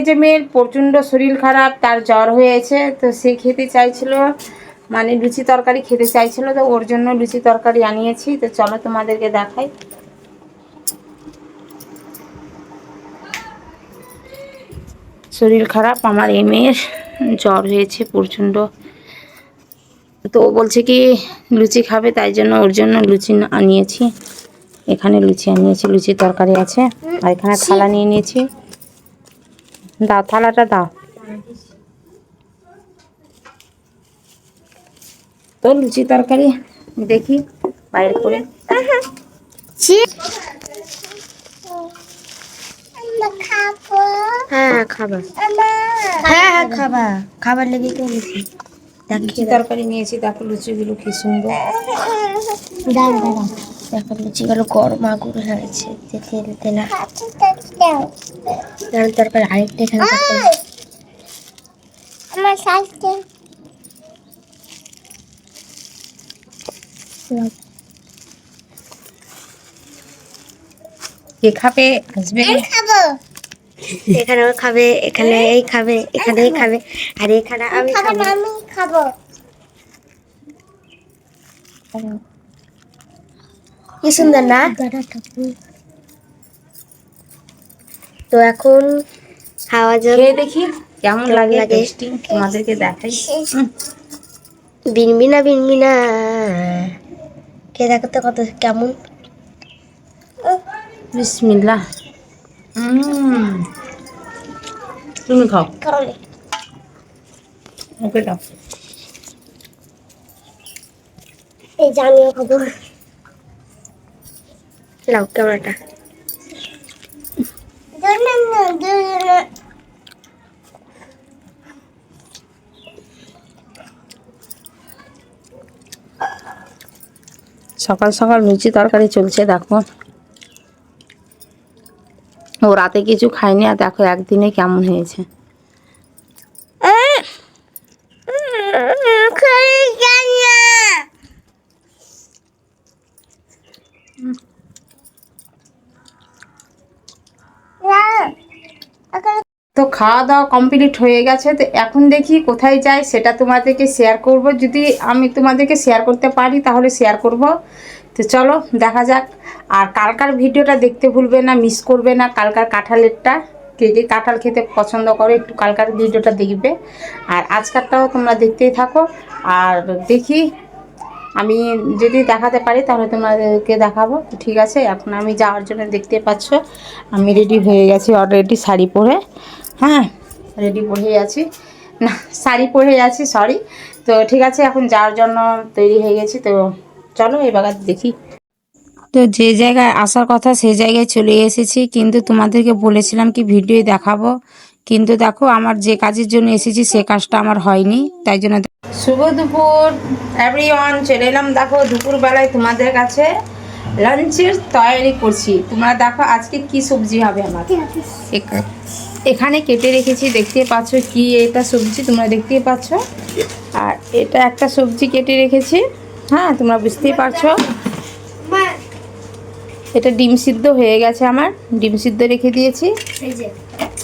যে মেয়ের প্রচণ্ড শরীর খারাপ, তার জ্বর হয়েছে, তো সে খেতে চাইছিল, মানে লুচি তরকারি খেতে চাইছিল, তো ওর জন্য লুচি তরকারি আনিয়েছি। তো চলো তোমাদেরকে দেখাই। শরীর খারাপ আমার এই মেয়ের, জ্বর হয়েছে প্রচণ্ড, তো ও বলছে কি লুচি খাবে, তাই জন্য ওর জন্য লুচি আনিয়েছি। এখানে লুচি আনিয়েছি, লুচি তরকারি আছে, আর এখানে থালা নিয়ে নিয়েছি। দাও থালাটা দাও। তো লুচি তরকারি দেখি বাইরে করে। হ্যাঁ খাবার, হ্যাঁ খাবার, খাবার লেগে তো লুচি লুচি তরকারি নিয়েছি। দেখো লুচিগুলো কি সুন্দর, দেখো লুচিগুলো গরমা গরম হয়েছে, তেল তেল তরকারি। আরেকটা এখানে আমার সাথে কে খাবে আসবে, খাবো। এখানেও খাবে, এখানে এই খাবে, এখানে এই খাবে, আর এখানে আমি খাবো, আমি খাবো। কি সুন্দর না? তো এখন খাওয়া যাবে, দেখি কেমন লাগে, টেস্টি তোমাদেরকে দেখাই। বিনবিনা বিনবিনা, কে দেখো তো কত কেমন। বিসমিল্লাহ। তুমি খাও, ওকে দাও। এই জানিও খাবো, লাও ক্যামেরাটা। সকাল সকাল লুচি তরকারি চলছে, দেখো ও রাতে কিছু খায়নি, আর দেখো একদিনে কেমন হয়েছে। তো খাওয়া দাওয়া কমপ্লিট হয়ে গেছে, তো এখন দেখি কোথায় যাই সেটা তোমাদেরকে শেয়ার করব। যদি আমি তোমাদেরকে শেয়ার করতে পারি তাহলে শেয়ার করব। তো চলো দেখা যাক। আর কালকার ভিডিওটা দেখতে ভুলবে না, মিস করবে না। কালকার কাঁঠালেরটা, কে কে কাঁঠাল খেতে পছন্দ করো একটু কালকার ভিডিওটা দেখবে। আর আজকালটাও তোমরা দেখতেই থাকো। আর দেখি আমি যদি দেখাতে পারি তাহলে তোমাদেরকে দেখাবো। তো ঠিক আছে, এখন আমি যাওয়ার জন্য দেখতে পাচ্ছ আমি রেডি হয়ে গেছি অলরেডি, শাড়ি পরে। হ্যাঁ রেডি পরে আছি, না শাড়ি পরে আছি, সরি। তো ঠিক আছে, এখন যাওয়ার জন্য তৈরি হয়ে গেছি। তো চলো এবার দেখি। তো যে জায়গায় আসার কথা সেই জায়গায় চলে এসেছি, কিন্তু তোমাদেরকে বলেছিলাম কি ভিডিও দেখাবো, কিন্তু দেখো আমার যে কাজের জন্য এসেছি সে কাজটা আমার হয়নি, তাই জন্য। শুভ দুপুর এভরিওয়ান, চলে এলাম দেখো দুপুরবেলায় তোমাদের কাছে লাঞ্চের তৈরি করছি। তোমরা দেখো আজকে কি সবজি হবে আমার। এখানে কেটে রেখেছি, দেখতে পাচ্ছ কি এটা সবজি, তোমরা দেখতেই পাচ্ছ। আর এটা একটা সবজি কেটে রেখেছি, হ্যাঁ তোমরা বুঝতেই পারছো। এটা ডিম সিদ্ধ হয়ে গেছে আমার, ডিম সিদ্ধ রেখে দিয়েছি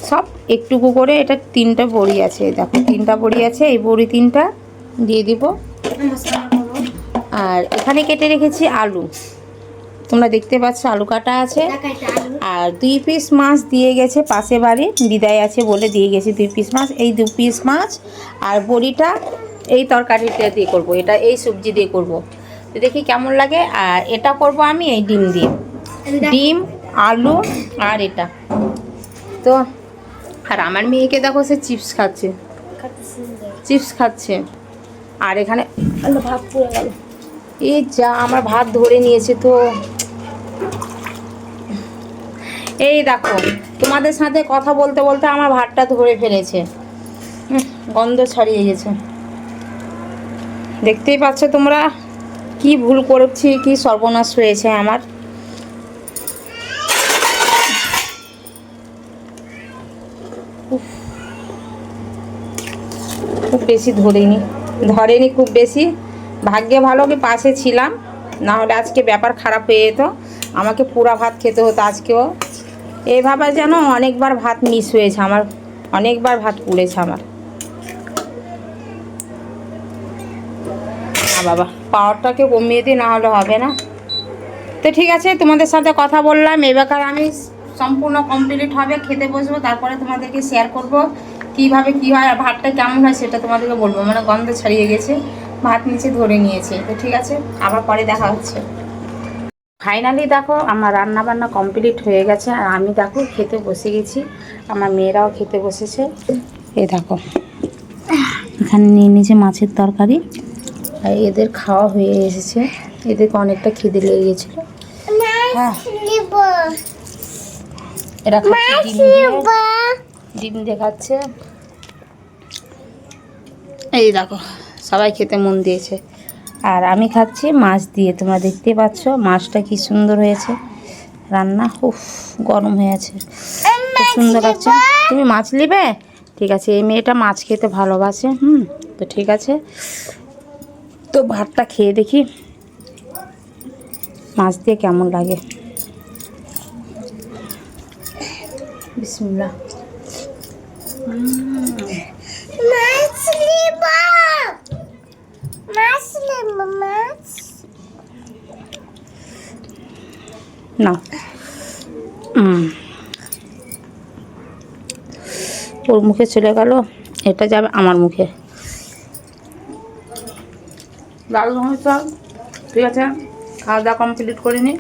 সব একটুকু করে। এটা 3টা বড়ি আছে, দেখো 3টা বড়ি আছে, এই বড়ি 3টা দিয়ে দিব। আর এখানে কেটে রেখেছি আলু, তোমরা দেখতে পাচ্ছ আলু কাটা আছে। আর 2 পিস মাছ দিয়ে গেছে পাশে বাড়ি, বিদায় আছে বলে দিয়ে গেছে 2 পিস মাছ। এই 2 পিস মাছ আর বড়িটা এই তরকারিটা দিয়ে করব, এটা এই সবজি দিয়ে করব। তো দেখি কেমন লাগে। আর এটা করব আমি এই ডিম দিয়ে, ডিম আলু আর এটা। তো আর আমার মেয়েকে দেখো সে চিপস খাচ্ছে, চিপস খাচ্ছে। আর এখানে ভাত পুড়ে গেল, এই যা আমার ভাত ধরে নিয়েছে। তো এই দেখো তোমাদের সাথে কথা বলতে বলতে আমার ভাতটা ধরে ফেলেছে, গন্ধ ছাড়িয়ে গেছে। দেখতেই পাচ্ছ তোমরা কি ভুল করেছি, কি সর্বনাশ হয়েছে আমার। খুব বেশি ধরেনি খুব বেশি। ভাগ্যে ভালো কি পাশে ছিলাম, না হলে আজকে ব্যাপার খারাপ হয়ে যেত, আমাকে পুরা ভাত খেতে হতো আজকেও। এইভাবে যেন অনেকবার ভাত মিস হয়েছে আমার, অনেকবার ভাত পুড়েছে আমার। বাবা পাওয়ারটাকে কমিয়ে দিই, না হলে হবে না। তো ঠিক আছে, তোমাদের সাথে কথা বললাম, এবার আমি সম্পূর্ণ কমপ্লিট হবে, খেতে বসবো, তারপরে তোমাদেরকে শেয়ার করব কিভাবে কি হয় আর ভাতটা কেমন হয় সেটা তোমাদেরকে বলবো। মানে গন্ধ ছাড়িয়ে গেছে, ভাত নিচে ধরে নিয়েছে। তো ঠিক আছে, আবার পরে দেখা হচ্ছে। ফাইনালি দেখো আমার রান্না বান্না কমপ্লিট হয়ে গেছে, আর আমি দেখো খেতে বসে গেছি, আমার মেয়েরাও খেতে বসেছে। এই দেখো এখানে নিয়ে নিয়েছে মাছের তরকারি, আর এদের খাওয়া হয়ে এসেছে, এদেরকে অনেকটা খিদে লেগে গেছিলো। হ্যাঁ এরা খাচ্ছে ডিম দিয়ে খাচ্ছে। এই দেখো সবাই খেতে মন দিয়েছে, আর আমি খাচ্ছি মাছ দিয়ে। তোমরা দেখতে পাচ্ছ মাছটা কি সুন্দর হয়েছে রান্না, উফ গরম হয়ে আছে, খুব সুন্দর লাগছে। তুমি মাছ নেবে? ঠিক আছে, এই মেয়েটা মাছ খেতে ভালোবাসে। তো ঠিক আছে, তো ভাতটা খেয়ে দেখি মাছ দিয়ে কেমন লাগে। বিসমিল্লাহ। না ওর মুখে চলে গেল, এটা যাবে আমার মুখে। দারুণ হয়েছে। ঠিক আছে, খাওয়া দাওয়া কমপ্লিট করে নিই।